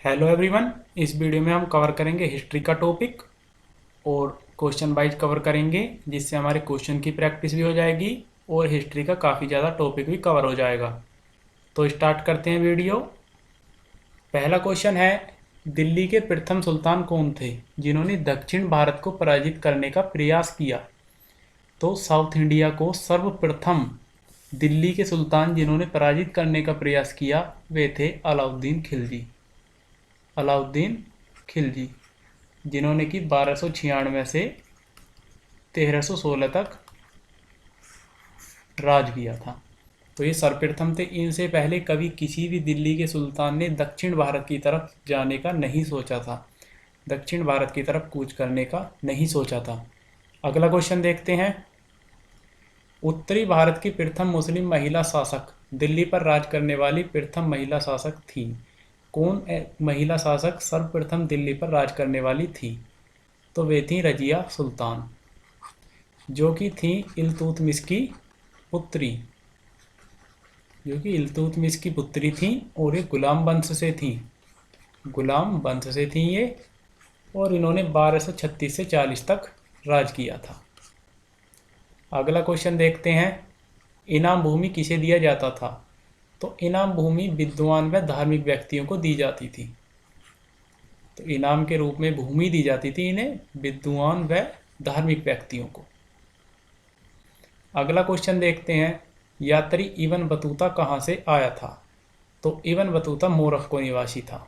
Hello everyone. इस video में हम कवर करेंगे हिस्ट्री का टॉपिक और क्वेश्चन वाइज कवर करेंगे, जिससे हमारे क्वेश्चन की प्रैक्टिस भी हो जाएगी और हिस्ट्री का काफ़ी ज़्यादा टॉपिक भी कवर हो जाएगा। तो स्टार्ट करते हैं वीडियो। पहला क्वेश्चन है, दिल्ली के प्रथम सुल्तान कौन थे जिन्होंने दक्षिण भारत को पराजित करने का प्रयास किया? तो साउथ इंडिया को सर्वप्रथम दिल्ली के सुल्तान जिन्होंने पराजित करने का प्रयास किया वे थे अलाउद्दीन खिलजी। अलाउद्दीन खिलजी जिन्होंने कि 1296 से 1316 तक राज किया था। तो ये सर्वप्रथम थे। इनसे पहले कभी किसी भी दिल्ली के सुल्तान ने दक्षिण भारत की तरफ जाने का नहीं सोचा था, दक्षिण भारत की तरफ कूच करने का नहीं सोचा था। अगला क्वेश्चन देखते हैं। उत्तरी भारत की प्रथम मुस्लिम महिला शासक, दिल्ली पर राज करने वाली प्रथम महिला शासक थी। कौन महिला शासक सर्वप्रथम दिल्ली पर राज करने वाली थी? तो वे थी रजिया सुल्तान, जो कि थी इल्तुतमिश की पुत्री, जो कि इल्तुतमिश की पुत्री थी और ये गुलाम वंश से थी, गुलाम वंश से थी ये। और इन्होंने 1236 से 40 तक राज किया था। अगला क्वेश्चन देखते हैं। इनाम भूमि किसे दिया जाता था? तो इनाम भूमि विद्वान व धार्मिक व्यक्तियों को दी जाती थी। तो इनाम के रूप में भूमि दी जाती थी इन्हें विद्वान व धार्मिक व्यक्तियों को। अगला क्वेश्चन देखते हैं। यात्री इब्न बतूता कहाँ से आया था? तो इब्न बतूता मोरक्को निवासी था।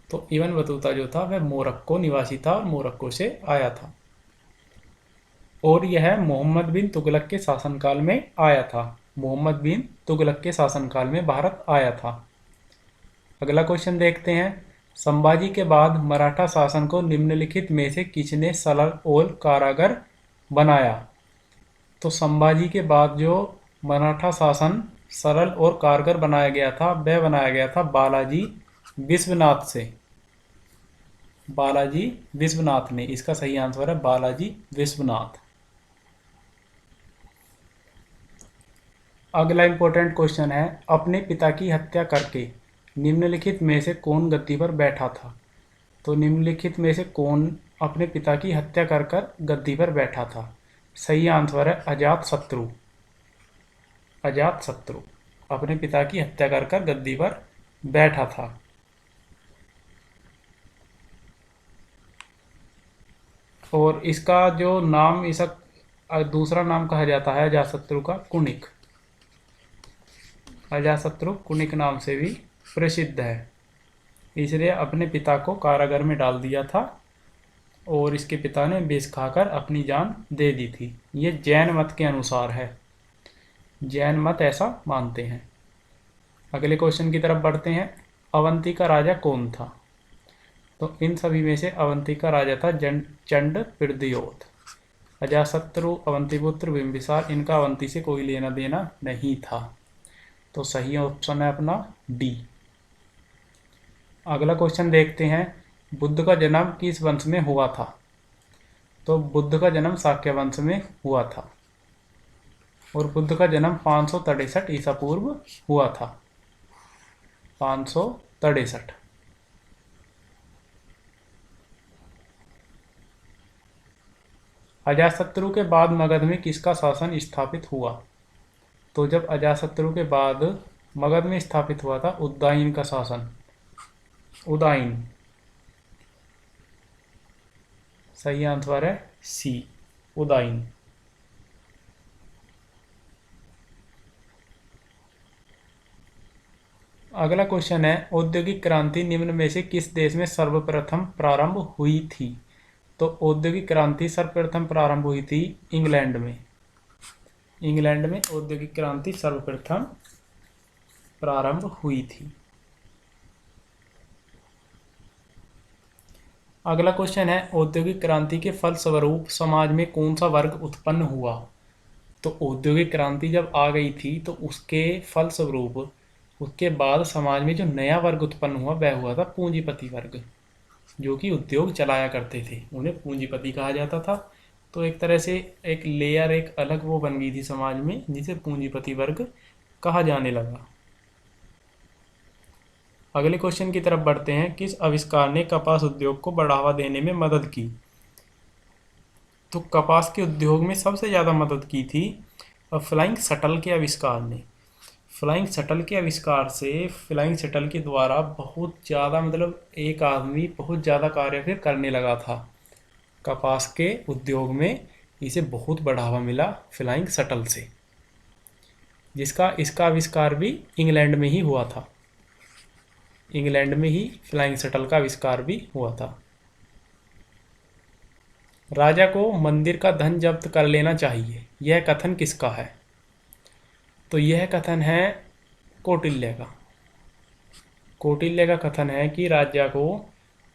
तो इब्न बतूता जो था वह मोरक्को निवासी था और मोरक्को से आया था। और यह मोहम्मद बिन तुगलक के शासनकाल में आया था। मोहम्मद बिन तुगलक के शासनकाल में भारत आया था। अगला क्वेश्चन देखते हैं। संभाजी के बाद मराठा शासन को निम्नलिखित में से किसने सरल और कारगर बनाया? तो संभाजी के बाद जो मराठा शासन सरल और कारगर बनाया गया था वह बनाया गया था बालाजी विश्वनाथ से। बालाजी विश्वनाथ ने, इसका सही आंसर है बालाजी विश्वनाथ। अगला इंपॉर्टेंट क्वेश्चन है, अपने पिता की हत्या करके निम्नलिखित में से कौन गद्दी पर बैठा था? तो निम्नलिखित में से कौन अपने पिता की हत्या कर गद्दी पर बैठा था? सही आंसर है अजात शत्रु। अजात शत्रु अपने पिता की हत्या कर गद्दी पर बैठा था। और इसका जो नाम, इसका दूसरा नाम कहा जाता है अजातशत्रु का कुनिक। अजातशत्रु कुनिक नाम से भी प्रसिद्ध है। इसलिए अपने पिता को कारागार में डाल दिया था और इसके पिता ने विष खाकर अपनी जान दे दी थी। ये जैन मत के अनुसार है, जैन मत ऐसा मानते हैं। अगले क्वेश्चन की तरफ बढ़ते हैं। अवंती का राजा कौन था? तो इन सभी में से अवंती का राजा था चंड प्रद्योत। अजातशत्रु, अवंतीपुत्र बिंबिसार, इनका अवंती से कोई लेना देना नहीं था। तो सही ऑप्शन है अपना डी। अगला क्वेश्चन देखते हैं। बुद्ध का जन्म किस वंश में हुआ था? तो बुद्ध का जन्म शाक्य वंश में हुआ था और बुद्ध का जन्म 563 ईसा पूर्व हुआ था। 563। अजातशत्रु के बाद मगध में किसका शासन स्थापित हुआ? तो जब अजातशत्रु के बाद मगध में स्थापित हुआ था उदयन का शासन। उदयन सही आंसर है सी, उदयन। अगला क्वेश्चन है, औद्योगिक क्रांति निम्न में से किस देश में सर्वप्रथम प्रारंभ हुई थी? तो औद्योगिक क्रांति सर्वप्रथम प्रारंभ हुई थी इंग्लैंड में। इंग्लैंड में औद्योगिक क्रांति सर्वप्रथम प्रारंभ हुई थी। अगला क्वेश्चन है, औद्योगिक क्रांति के फलस्वरूप समाज में कौन सा वर्ग उत्पन्न हुआ? तो औद्योगिक क्रांति जब आ गई थी तो उसके फलस्वरूप उसके बाद समाज में जो नया वर्ग उत्पन्न हुआ वह हुआ था पूंजीपति वर्ग, जो कि उद्योग चलाया करते थे, उन्हें पूंजीपति कहा जाता था। तो एक तरह से एक लेयर, एक अलग वो बन गई थी समाज में, जिसे पूंजीपति वर्ग कहा जाने लगा। अगले क्वेश्चन की तरफ बढ़ते हैं। किस आविष्कार ने कपास उद्योग को बढ़ावा देने में मदद की? तो कपास के उद्योग में सबसे ज़्यादा मदद की थी फ्लाइंग शटल के आविष्कार ने। फ्लाइंग शटल के आविष्कार से फ्लाइंग शटल के द्वारा बहुत ज़्यादा मतलब एक आदमी बहुत ज़्यादा कार्य फिर करने लगा था कपास के उद्योग में। इसे बहुत बढ़ावा मिला फ्लाइंग शटल से, जिसका इसका आविष्कार भी इंग्लैंड में ही हुआ था। इंग्लैंड में ही फ्लाइंग शटल का आविष्कार भी हुआ था। राजा को मंदिर का धन जब्त कर लेना चाहिए, यह कथन किसका है? तो यह कथन है कौटिल्य का। कौटिल्य का कथन है कि राजा को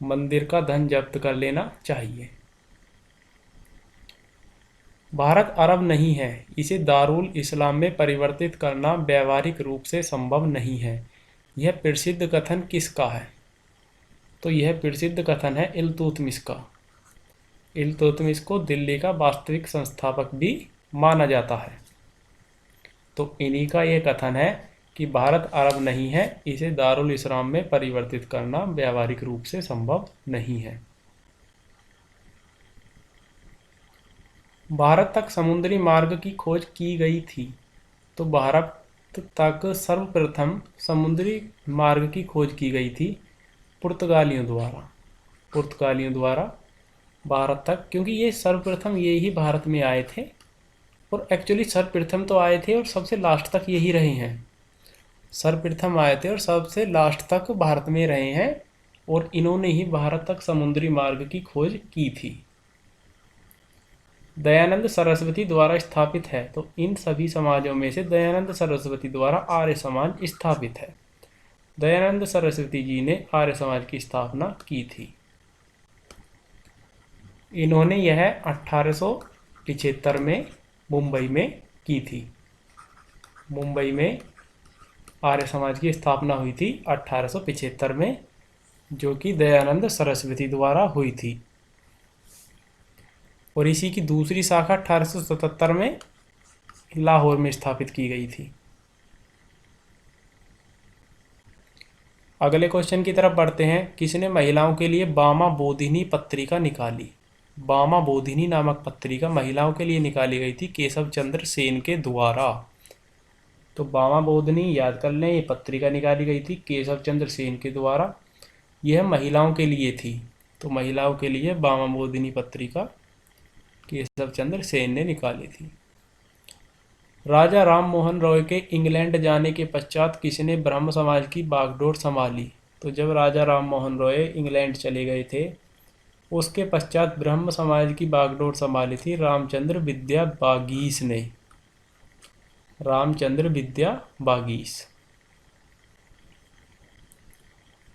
मंदिर का धन जब्त कर लेना चाहिए। भारत अरब नहीं है, इसे दारुल इस्लाम में परिवर्तित करना व्यावहारिक रूप से संभव नहीं है, यह प्रसिद्ध कथन किसका है? तो यह प्रसिद्ध कथन है इल्तुतमिश का। इल्तुतमिश को दिल्ली का वास्तविक संस्थापक भी माना जाता है। तो इन्हीं का ये कथन है कि भारत अरब नहीं है, इसे दारुल इस्लाम में परिवर्तित करना व्यावहारिक रूप से संभव नहीं है। भारत तक समुद्री मार्ग की खोज की गई थी। तो भारत तक सर्वप्रथम समुद्री मार्ग की खोज की गई थी पुर्तगालियों द्वारा। पुर्तगालियों द्वारा भारत तक, क्योंकि ये सर्वप्रथम ये ही भारत में आए थे, और एक्चुअली सर्वप्रथम तो आए थे और सबसे लास्ट तक यही रहे हैं। सर्वप्रथम आए थे और सबसे लास्ट तक भारत में रहे हैं, और इन्होंने ही भारत तक समुद्री मार्ग की खोज की थी। दयानंद सरस्वती द्वारा स्थापित है। तो इन सभी समाजों में से दयानंद सरस्वती द्वारा आर्य समाज स्थापित है। दयानंद सरस्वती जी ने आर्य समाज की स्थापना की थी। इन्होंने यह 1875 में मुंबई में की थी। मुंबई में आर्य समाज की स्थापना हुई थी 1875 में, जो कि दयानंद सरस्वती द्वारा हुई थी। और इसी की दूसरी शाखा 1877 में लाहौर में स्थापित की गई थी। अगले क्वेश्चन की तरफ बढ़ते हैं। किसने महिलाओं के लिए बामा बोधिनी पत्रिका निकाली? बामा बोधिनी नामक पत्रिका महिलाओं के लिए निकाली गई थी केशव चंद्र सेन के द्वारा। तो बामा बोधिनी याद कर लें, ये पत्रिका निकाली गई थी केशव चंद्र सेन के द्वारा। यह महिलाओं के लिए थी। तो महिलाओं के लिए बामा बोधिनी पत्रिका केशव चंद्र सेन ने निकाली थी। राजा राम मोहन रॉय के इंग्लैंड जाने के पश्चात किसने ब्रह्म समाज की बागडोर संभाली? तो जब राजा राम मोहन रॉय इंग्लैंड चले गए थे, उसके पश्चात ब्रह्म समाज की बागडोर संभाली थी रामचंद्र विद्या बागीस ने। रामचंद्र विद्या बागीस।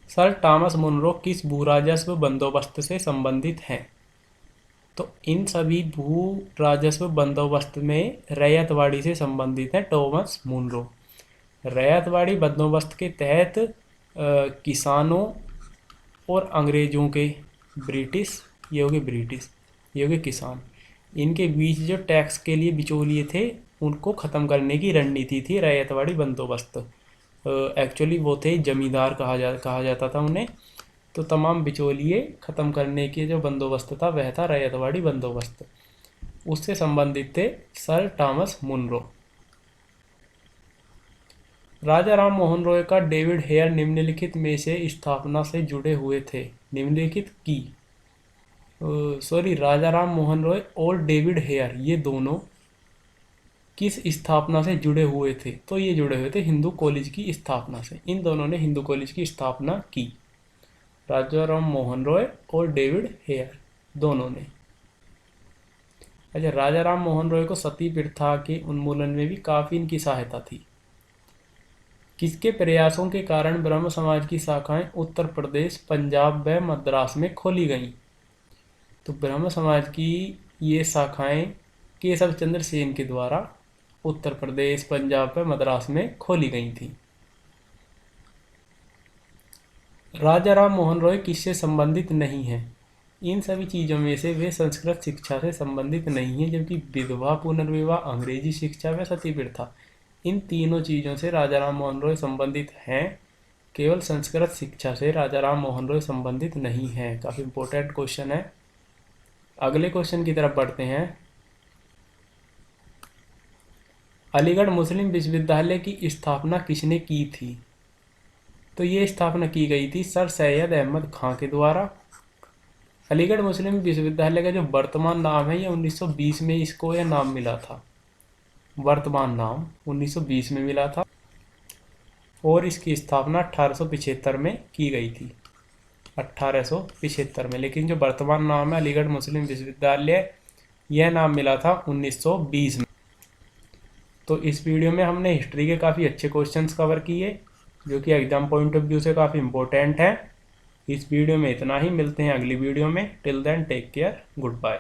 सर टॉमस मुनरो किस भू राजस्व बंदोबस्त से संबंधित हैं? तो इन सभी भू राजस्व बंदोबस्त में रैयतवाड़ी से संबंधित है टॉमस मुनरो। रैयतवाड़ी बंदोबस्त के तहत किसानों और अंग्रेजों के ब्रिटिश, ये हो गए किसान, इनके बीच जो टैक्स के लिए बिचौलिए थे, उनको ख़त्म करने की रणनीति थी रैयतवाड़ी बंदोबस्त। एक्चुअली वो थे जमींदार कहा जाता था उन्हें। तो तमाम बिचौलिए ख़त्म करने के जो बंदोबस्त था वह था रैयतवाड़ी बंदोबस्त। उससे संबंधित थे सर टॉमस मुनरो। राजा राम मोहन रॉय का डेविड हेयर निम्नलिखित में से स्थापना से जुड़े हुए थे। निम्नलिखित की राजा राम मोहन रॉय और डेविड हेयर, ये दोनों किस स्थापना से जुड़े हुए थे? तो ये जुड़े हुए थे हिंदू कॉलेज की स्थापना से। इन दोनों ने हिंदू कॉलेज की स्थापना की, राजा राम मोहन रॉय और डेविड हेयर दोनों ने। अच्छा, राजा राम मोहन रॉय को सती प्रथा के उन्मूलन में भी काफ़ी इनकी सहायता थी। किसके प्रयासों के कारण ब्रह्म समाज की शाखाएं उत्तर प्रदेश, पंजाब व मद्रास में खोली गईं? तो ब्रह्म समाज की ये शाखाएं केशव चंद्र सेन के द्वारा उत्तर प्रदेश, पंजाब व मद्रास में खोली गई थी। राजा राम मोहन रॉय किससे संबंधित नहीं है? इन सभी चीज़ों में से वे संस्कृत शिक्षा से संबंधित नहीं है, जबकि विधवा पुनर्विवाह, अंग्रेजी शिक्षा व सती प्रथा, इन तीनों चीज़ों से राजा राम मोहन रॉय संबंधित हैं। केवल संस्कृत शिक्षा से राजा राम मोहन रॉय संबंधित नहीं है। काफ़ी इंपॉर्टेंट क्वेश्चन है। अगले क्वेश्चन की तरफ बढ़ते हैं। अलीगढ़ मुस्लिम विश्वविद्यालय की स्थापना किसने की थी? तो ये स्थापना की गई थी सर सैयद अहमद खां के द्वारा। अलीगढ़ मुस्लिम विश्वविद्यालय का जो वर्तमान नाम है, ये 1920 में इसको यह नाम मिला था। वर्तमान नाम 1920 में मिला था और इसकी स्थापना 1875 में की गई थी, 1875 में। लेकिन जो वर्तमान नाम है अलीगढ़ मुस्लिम विश्वविद्यालय, यह नाम मिला था 1920 में। तो इस वीडियो में हमने हिस्ट्री के काफ़ी अच्छे क्वेश्चंस कवर किए, जो कि एग्जाम पॉइंट ऑफ व्यू से काफ़ी इंपॉर्टेंट है। इस वीडियो में इतना ही, मिलते हैं अगली वीडियो में। Till then take care, good bye.